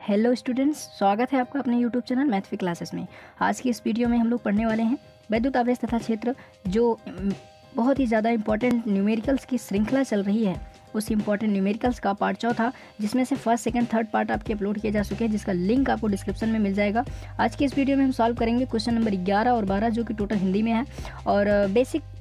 Hello students, स्वागत है आपका अपने यूट्यूब चैनल मैथ क्लासेस में। आज की इस वीडियो में हम लोग पढ़ने वाले हैं वैद्युत आवेश तथा क्षेत्र, जो बहुत ही ज़्यादा इंपॉर्टेंट न्यूमेरिकल्स की श्रृंखला चल रही है। उस इंपॉर्टेंट न्यूमेरिकल्स का पार्ट चौथा, जिसमें से फर्स्ट सेकंड थर्ड पार्ट आपके अपलोड किए जा चुके हैं, जिसका लिंक आपको डिस्क्रिप्शन में मिल जाएगा। आज की इस वीडियो में हम सॉल्व करेंगे क्वेश्चन नंबर 11 और 12, जो कि टोटल हिंदी में है और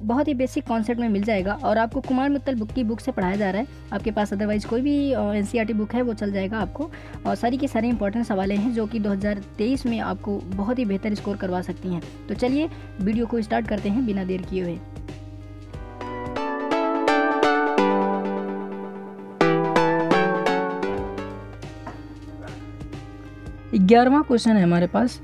बहुत ही बेसिक कॉन्सेप्ट में मिल जाएगा। और आपको कुमार मित्तल बुक की बुक से पढ़ाया जा रहा है। आपके पास अदरवाइज कोई भी NCERT बुक है वो चल जाएगा आपको। और सारी के सारे इंपॉर्टेंट सवालें हैं जो कि 2023 में आपको बहुत ही बेहतर स्कोर करवा सकती हैं। तो चलिए वीडियो को स्टार्ट करते हैं बिना देर किए हुए। ग्यारहवां क्वेश्चन है हमारे पास।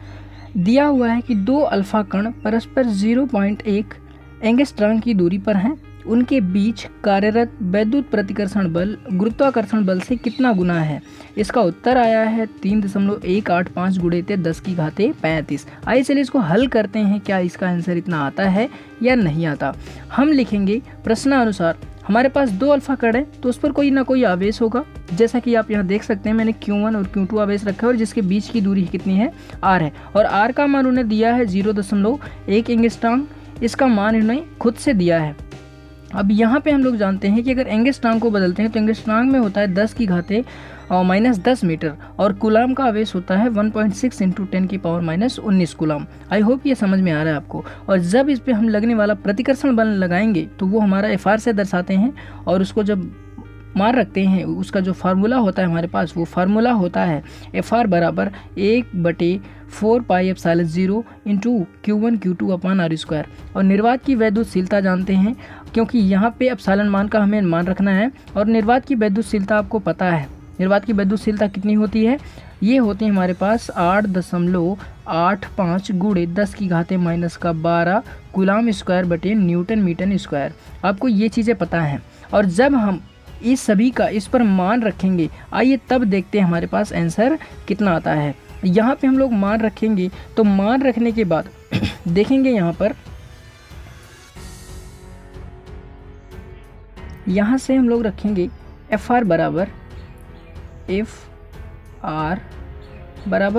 दिया हुआ है कि दो अल्फा कण परस्पर 0.1 एंगस्ट्रॉम की दूरी पर हैं। उनके बीच कार्यरत वैद्युत प्रतिकर्षण बल गुरुत्वाकर्षण बल से कितना गुना है? इसका उत्तर आया है 3.185 गुणे 10⁻35। आइए चलिए इसको हल करते हैं। क्या इसका आंसर इतना आता है या नहीं आता? हम लिखेंगे प्रश्नानुसार हमारे पास दो अल्फा कण है, तो उस पर कोई ना कोई आवेश होगा। जैसा कि आप यहाँ देख सकते हैं, मैंने Q1 और Q2 आवेश रखा है और जिसके बीच की दूरी कितनी है? R है। और R का मान उन्हें दिया है 0.1 एंगस्ट्रॉम। इसका मान उन्हें खुद से दिया है। अब यहाँ पे हम लोग जानते हैं कि अगर एंगस्ट्रॉम को बदलते हैं तो एंगस्ट्रॉम में होता है 10⁻⁻⁻ meter और कूलाम का आवेश होता है 1.6 × 10⁻⁻19 कूलाम। आई होप ये समझ में आ रहा है आपको। और जब इस पे हम लगने वाला प्रतिकर्षण बल लगाएंगे तो वो हमारा FR से दर्शाते हैं। और उसको जब मान रखते हैं, उसका जो फार्मूला होता है हमारे पास, वो फार्मूला होता है FR बराबर 1/4πε0 × Q1 Q2 अपॉन R²। और निर्वात की वैद्युतशीलता जानते हैं, क्योंकि यहाँ पे एप्सिलॉन मान का हमें मान रखना है। और निर्वात की वैद्युतशीलता आपको पता है। निर्वात की वैद्युतशीलता कितनी होती है? ये होती है हमारे पास 8.85 गुणे 10⁻⁻12 कूलाम स्क्वायर बटे न्यूटन मीटर स्क्वायर। आपको ये चीज़ें पता हैं। और जब हम इस सभी का इस पर मान रखेंगे, आइए तब देखते हैं हमारे पास आंसर कितना आता है। यहाँ पे हम लोग मान रखेंगे, तो मान रखने के बाद देखेंगे यहाँ पर, यहाँ से हम लोग रखेंगे FR बराबर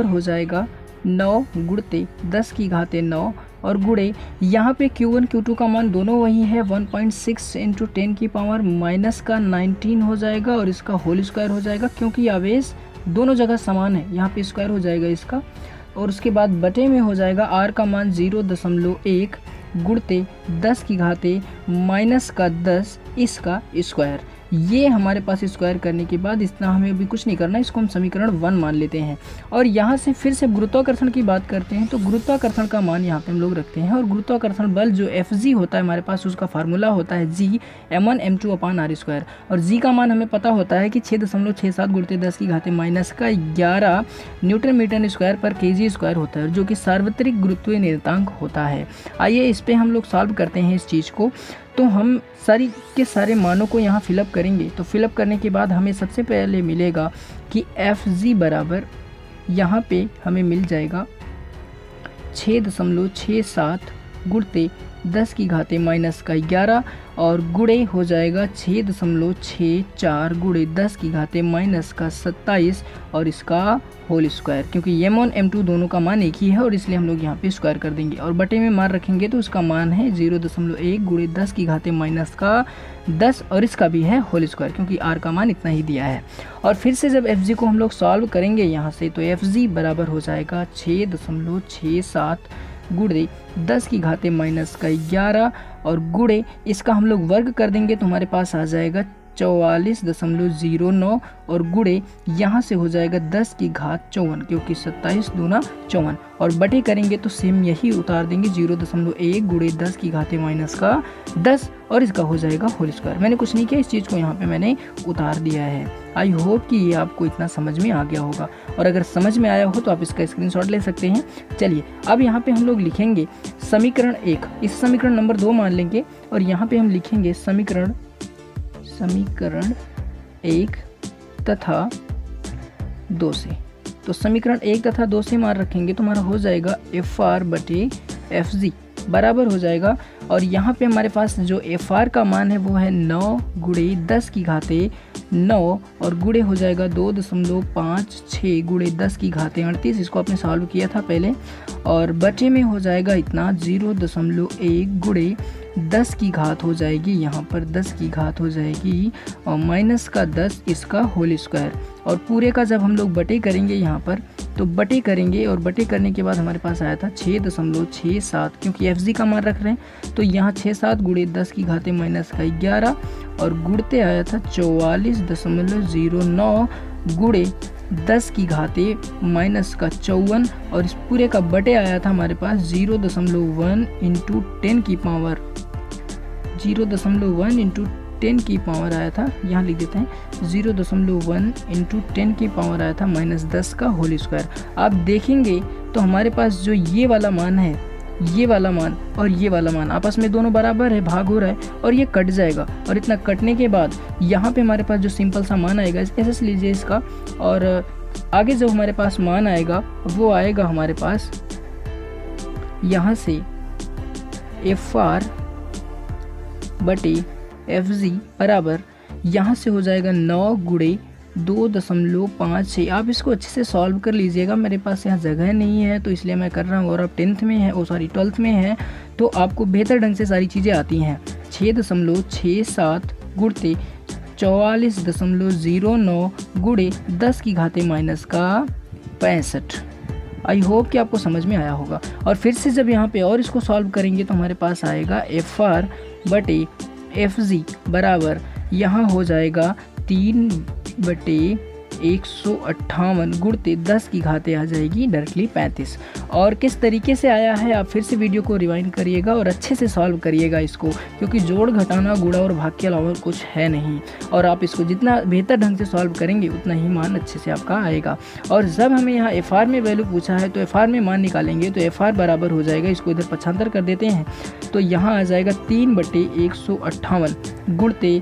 हो जाएगा 9 गुणते 10⁻9 और गुणे यहाँ पे Q1 Q2 का मान दोनों वही है, 1.6 × 10⁻⁻19 हो जाएगा और इसका होल स्क्वायर हो जाएगा, क्योंकि आवेश दोनों जगह समान है। यहाँ पे स्क्वायर हो जाएगा इसका। और उसके बाद बटे में हो जाएगा R का मान 0.1 गुणते 10⁻⁻10 इसका स्क्वायर। ये हमारे पास स्क्वायर करने के बाद इतना हमें अभी कुछ नहीं करना, इसको हम समीकरण 1 मान लेते हैं। और यहाँ से फिर से गुरुत्वाकर्षण की बात करते हैं, तो गुरुत्वाकर्षण का मान यहाँ पे हम लोग रखते हैं। और गुरुत्वाकर्षण बल जो FG होता है हमारे पास, उसका फार्मूला होता है G m1 m2 upon R²। और G का मान हमें पता होता है कि 6.67 गुणते 10⁻⁻11 न्यूटन मीटर स्क्वायर पर kg² होता है, जो कि सार्वत्रिक गुरुत्वीय निर्देशांक होता है। आइए इस पर हम लोग सॉल्व करते हैं इस चीज़ को। तो हम सारी के सारे मानों को यहाँ फिलअप करेंगे। तो फिलअप करने के बाद हमें सबसे पहले मिलेगा कि FG बराबर यहाँ पे हमें मिल जाएगा 6.67 गुणते 10⁻⁻11 और गुणे हो जाएगा 6.64 गुणे 10⁻⁻27 और इसका होल स्क्वायर, क्योंकि m1 m2 दोनों का मान एक ही है और इसलिए हम लोग यहाँ पे स्क्वायर कर देंगे। और बटे में मान रखेंगे तो उसका मान है 0.1 गुणे 10⁻⁻10 और इसका भी है होल स्क्वायर, क्योंकि R का मान इतना ही दिया है। और फिर से जब FG को हम लोग सॉल्व करेंगे यहाँ से, तो FG बराबर हो जाएगा 6.67 गुणे 10⁻⁻11 और गुणे इसका हम लोग वर्ग कर देंगे तो हमारे पास आ जाएगा 44.09 और गुणे यहाँ से हो जाएगा 10⁻54, क्योंकि 27 दूना 54 और बटे करेंगे तो सेम यही उतार देंगे 0.1 गुणे 10⁻⁻10 और इसका हो जाएगा होल स्क्वायर। मैंने कुछ नहीं किया, इस चीज़ को यहाँ पे मैंने उतार दिया है। आई होप कि ये आपको इतना समझ में आ गया होगा, और अगर समझ में आया हो तो आप इसका स्क्रीनशॉट ले सकते हैं। चलिए अब यहाँ पे हम लोग लिखेंगे समीकरण 1, इस समीकरण नंबर 2 मान लेंगे और यहाँ पे हम लिखेंगे समीकरण 1 तथा 2 से। तो समीकरण 1 तथा 2 से मान रखेंगे तो हमारा हो जाएगा FR बटे FG बराबर हो जाएगा। और यहाँ पे हमारे पास जो FR का मान है वो है 9 गुणे 10 की घाते 9 और गुणे हो जाएगा 2.56 गुणे 10 की घाते 38। इसको आपने सॉल्व किया था पहले, और बचे में हो जाएगा इतना 0.1 गुणे 10 की घात हो जाएगी, यहाँ पर 10 की घात हो जाएगी और माइनस का 10 इसका होल स्क्वायर। और पूरे का जब हम लोग बटे करेंगे यहाँ पर, तो बटे करेंगे और बटे करने के बाद हमारे पास आया था 6.67, क्योंकि FG का मान रख रहे हैं तो यहाँ 67 गुणे 10 की घाते माइनस का 11 और गुणते आया था 44.09 गुणे 10 की घाते माइनस का 54 और इस पूरे का बटे आया था हमारे पास 0.1 इंटू 10 की पावर 0.1 इंटू 10 की पावर आया था, यहाँ लिख देते हैं 0.1 इंटू 10 की पावर आया था माइनस 10 का होल स्क्वायर। आप देखेंगे तो हमारे पास जो ये वाला मान है, ये वाला मान और ये वाला मान आपस में दोनों बराबर है, भाग हो रहा है और ये कट जाएगा। और इतना कटने के बाद यहाँ पे हमारे पास जो सिंपल सा मान आएगा, ऐसे लीजिए इसका, और आगे जो हमारे पास मान आएगा वो आएगा हमारे पास यहाँ से FR बटे FG बराबर यहाँ से हो जाएगा 9 गुणे 2.56। आप इसको अच्छे से सॉल्व कर लीजिएगा, मेरे पास यहाँ जगह नहीं है तो इसलिए मैं कर रहा हूँ, और आप 10th में है, 12th में है तो आपको बेहतर ढंग से सारी चीज़ें आती हैं। 6.67 गुणते 44.09 गुणे 10 की घाते माइनस का 65। आई होप कि आपको समझ में आया होगा। और फिर से जब यहाँ पे और इसको सॉल्व करेंगे तो हमारे पास आएगा FR बटे FG बराबर यहाँ हो जाएगा 3/158 गुणते 10 की घाते आ जाएगी डायरेक्टली 35। और किस तरीके से आया है आप फिर से वीडियो को रिवाइंड करिएगा और अच्छे से सॉल्व करिएगा इसको, क्योंकि जोड़ घटाना गुणा और भाग के अलावा कुछ है नहीं। और आप इसको जितना बेहतर ढंग से सॉल्व करेंगे उतना ही मान अच्छे से आपका आएगा। और जब हमें यहाँ FR में वैल्यू पूछा है तो FR में मान निकालेंगे तो FR बराबर हो जाएगा, इसको इधर पक्षांतर कर देते हैं तो यहाँ आ जाएगा 3/158 गुणते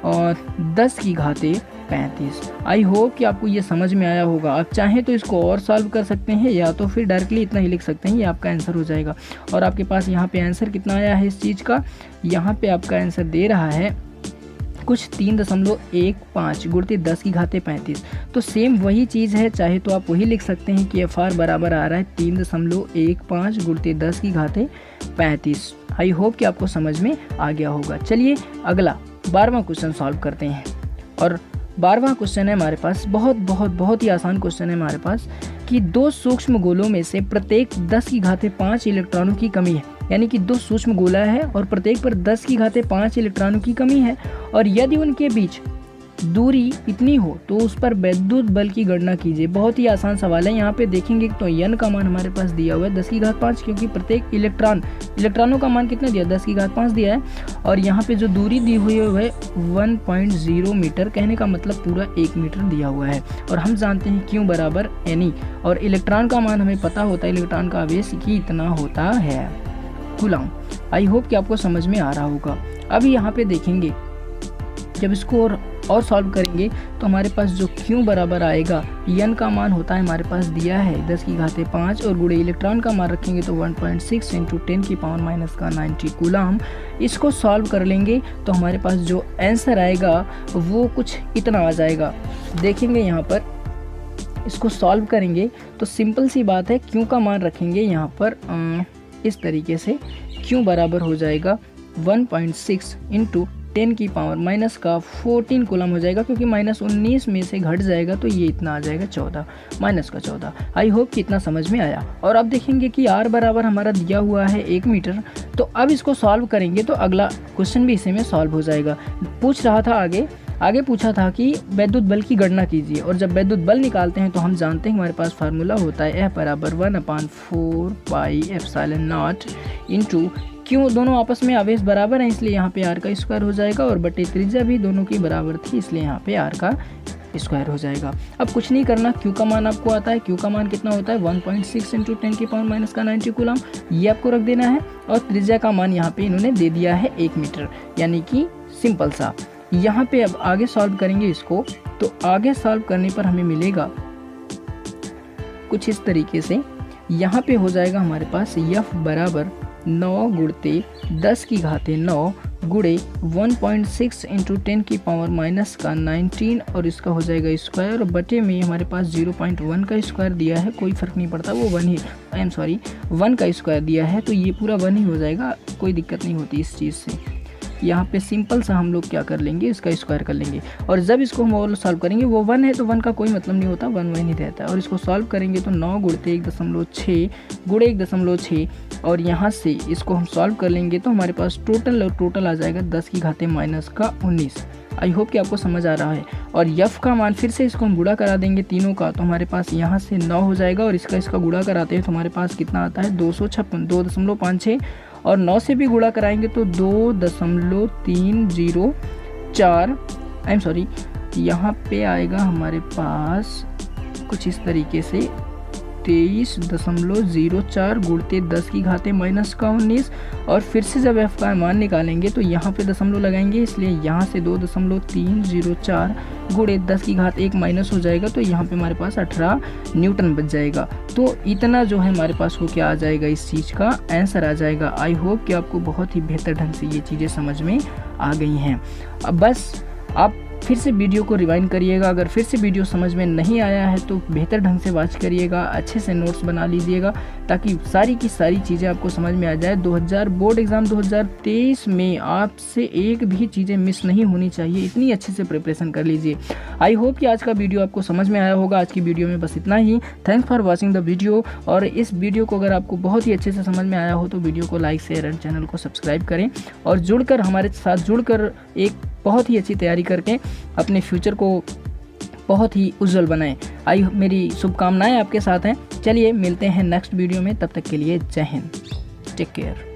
और 10 की घाते 35। आई होप कि आपको ये समझ में आया होगा। आप चाहें तो इसको और सॉल्व कर सकते हैं या तो फिर डायरेक्टली इतना ही लिख सकते हैं, ये आपका आंसर हो जाएगा। और आपके पास यहाँ पे आंसर कितना आया है इस चीज़ का, यहाँ पे आपका आंसर दे रहा है कुछ 3.15 गुणते 10 की घाते 35। तो सेम वही चीज़ है, चाहे तो आप वही लिख सकते हैं कि FR बराबर आ रहा है 3.15 गुणते 10 की घाते 35। आई होप कि आपको समझ में आ गया होगा। चलिए अगला 12वां क्वेश्चन सॉल्व करते हैं। और 12वां क्वेश्चन है हमारे पास बहुत ही आसान क्वेश्चन है हमारे पास कि दो सूक्ष्म गोलों में से प्रत्येक 10 की घाते 5 इलेक्ट्रॉनों की कमी है। यानी कि दो सूक्ष्म गोला है और प्रत्येक पर 10 की घाते 5 इलेक्ट्रॉनों की कमी है, और यदि उनके बीच दूरी इतनी हो तो उस पर वैद्युत बल की गणना कीजिए। बहुत ही आसान सवाल है। यहाँ पे देखेंगे तो n का मान हमारे पास दिया हुआ है 10 की घात 5, क्योंकि प्रत्येक इलेक्ट्रॉनों का मान कितना दिया, 10 की घात 5 दिया है। और यहाँ पे जो दूरी दी हुई है वह 1.0 मीटर, कहने का मतलब पूरा 1 मीटर दिया हुआ है। और हम जानते हैं Q बराबर Ne, और इलेक्ट्रॉन का मान हमें पता होता है, इलेक्ट्रॉन का आवेश ही इतना होता है कूलम। आई होप कि आपको समझ में आ रहा होगा। अब यहाँ पे देखेंगे जब इसको और सॉल्व करेंगे तो हमारे पास जो Q बराबर आएगा, n का मान होता है हमारे पास दिया है 10 की घाते 5 और गुणे इलेक्ट्रॉन का मान रखेंगे तो 1.6 इंटू 10 की पावर माइनस का 90 कूलम। इसको सॉल्व कर लेंगे तो हमारे पास जो आंसर आएगा वो कुछ इतना आ जाएगा। देखेंगे यहाँ पर इसको सॉल्व करेंगे तो सिंपल सी बात है, Q का मान रखेंगे यहाँ पर इस तरीके से, Q बराबर हो जाएगा 1.6 इंटू 10 की पावर माइनस का 14 कूलम हो जाएगा, क्योंकि -19 में से घट जाएगा तो ये इतना आ जाएगा 14, माइनस का 14। आई होप कि इतना समझ में आया। और अब देखेंगे कि R बराबर हमारा दिया हुआ है 1 मीटर। तो अब इसको सॉल्व करेंगे तो अगला क्वेश्चन भी इसी में सॉल्व हो जाएगा। पूछ रहा था आगे पूछा था कि वैद्युत बल की गणना कीजिए, और जब वैद्युत बल निकालते हैं तो हम जानते हैं हमारे पास फार्मूला होता है F बराबर 1/4 पाई एप्सिलॉन नॉट इंटू क्यों, दोनों आपस में आवेश बराबर हैं इसलिए यहाँ पे R का स्क्वायर हो जाएगा, और बटे त्रिज्या भी दोनों की बराबर थी इसलिए यहाँ पे R का स्क्वायर हो जाएगा। अब कुछ नहीं करना, Q का मान आपको आता है, Q का मान कितना होता है 1.6 इंटू 10 की पावर माइनस का 90 कूलम, ये आपको रख देना है। और त्रिज्या का मान यहाँ पे इन्होंने दे दिया है 1 मीटर, यानी कि सिंपल सा। यहाँ पे अब आगे सॉल्व करेंगे इसको, तो आगे सॉल्व करने पर हमें मिलेगा कुछ इस तरीके से। यहाँ पे हो जाएगा हमारे पास F बराबर 9 गुणते 10 की घाते 9 गुणे 1.6 इंटू 10 की पावर माइनस का 19 और इसका हो जाएगा स्क्वायर और बटे में हमारे पास 0.1 का स्क्वायर दिया है, कोई फ़र्क नहीं पड़ता, वो 1 का स्क्वायर दिया है तो ये पूरा 1 ही हो जाएगा, कोई दिक्कत नहीं होती इस चीज़ से। यहाँ पे सिंपल सा हम लोग क्या कर लेंगे, इसका स्क्वायर कर लेंगे और जब इसको हम और सॉल्व करेंगे, वो 1 है तो 1 का कोई मतलब नहीं होता, 1 ही रहता है। और इसको सॉल्व करेंगे तो 9 गुणते 1.6 गुणे 1.6 और यहाँ से इसको हम सॉल्व कर लेंगे तो हमारे पास टोटल आ जाएगा 10 की घाते माइनस का 19। आई होप कि आपको समझ आ रहा है। और यफ का मान फिर से इसको हम गुणा करा देंगे तीनों का, तो हमारे पास यहाँ से 9 हो जाएगा और इसका गुणा कराते हैं तो हमारे पास कितना आता है 256 और 9 से भी गुणा कराएंगे तो 2.304 यहाँ पे आएगा हमारे पास कुछ इस तरीके से 23.04 गुणते 10 की घाते माइनस का 19 और फिर से जब f का मान निकालेंगे तो यहाँ पे दशमलव लगाएंगे, इसलिए यहाँ से 2.304 गुणे 10 की घात 1 माइनस हो जाएगा तो यहाँ पे हमारे पास 18 न्यूटन बच जाएगा। तो इतना जो है हमारे पास हो क्या आ जाएगा, इस चीज़ का आंसर आ जाएगा। आई होप कि आपको बहुत ही बेहतर ढंग से ये चीज़ें समझ में आ गई हैं। अब बस आप फिर से वीडियो को रिवाइंड करिएगा, अगर फिर से वीडियो समझ में नहीं आया है तो बेहतर ढंग से वॉच करिएगा, अच्छे से नोट्स बना लीजिएगा ताकि सारी की सारी चीज़ें आपको समझ में आ जाए। बोर्ड एग्ज़ाम 2023 में आपसे एक भी चीज़ें मिस नहीं होनी चाहिए, इतनी अच्छे से प्रिपरेशन कर लीजिए। आई होप कि आज का वीडियो आपको समझ में आया होगा। आज की वीडियो में बस इतना ही। Thanks for watching the video. और इस वीडियो को अगर आपको बहुत ही अच्छे से समझ में आया हो तो वीडियो को लाइक शेयर एंड चैनल को सब्सक्राइब करें और हमारे साथ जुड़कर एक बहुत ही अच्छी तैयारी करके अपने फ्यूचर को बहुत ही उज्जवल बनाएं। मेरी शुभकामनाएं आपके साथ हैं। चलिए मिलते हैं नेक्स्ट वीडियो में, तब तक के लिए जय हिंद, टेक केयर।